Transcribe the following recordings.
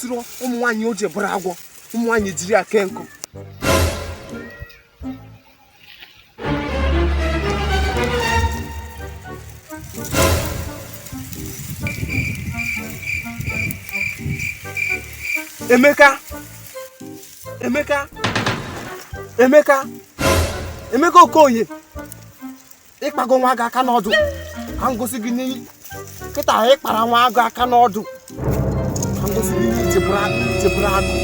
gosiro ụmụnwaanyị o je bụrụ agwọ ụmụnwaanyị jiri aka nkụ Emeka Okoye ịkpago nwa gị aka n'ọdụ ka ngosi gị n'iyi kịta ịkpara nwa gị aka n'ọdụ ka ngosi gị n'iyi cheburu agụ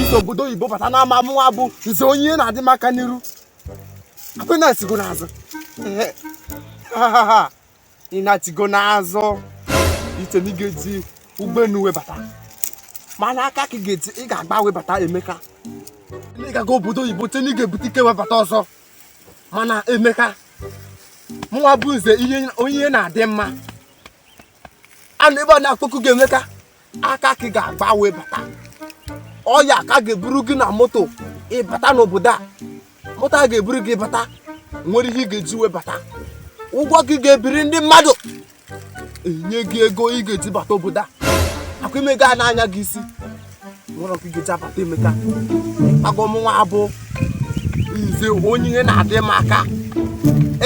isi obodo oyibo bata na ama mụnwa bụ nze onye na-adị maka n'iru akwe na-etigo n'azụ ị na-etigo n'azụ ite na ị ga-eji ụgbọelu webata mana aka ka ị ga-agba webata Emeka ị ga-aga obodo oyibo te na ị ga-ebute ike webata ọzọ mana Emeka mụnwa bụ nze onye na-adị mma anụ ebe ọ na-akpọkụ gị Emeka aka ka ị ga-agba webata ọya ka ga-eburu gị na moto ịbata n'obodo a moto a ga-eburu gị bata nwere ihe ị ga-eji webata ụgwọ gị ga-ebiri ndị mmadụ enye gị ego ị ga-eji bata obodo a akwa imega a n'anya gị isi nwere ọkụ ị ga-eji abata Emeka ịkpago mụnwa abụ nze onye ihe na-adị m aka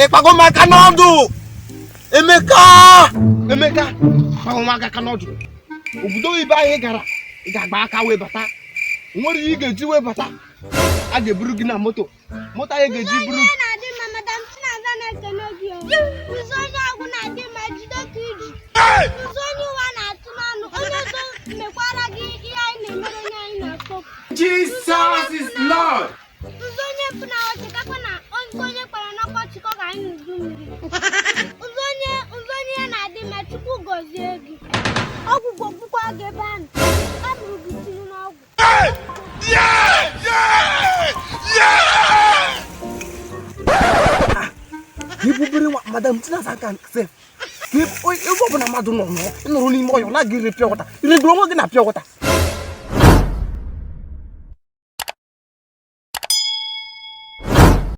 ịkpago m aka n'ọdụ Emeka ịkpago m aka n'ọdụ obodo oyibo anyị gara ị ga-agba aka wee bata nwere ihe ị ga-eji wee bata a ga-eburu gị na moto anyị ga-eji buru Jesus is Lord. Madam Chinaza and Nze. If you open a madam, no, no, no, no, no, no, no, no, no, no, no, no, no, no, no, no,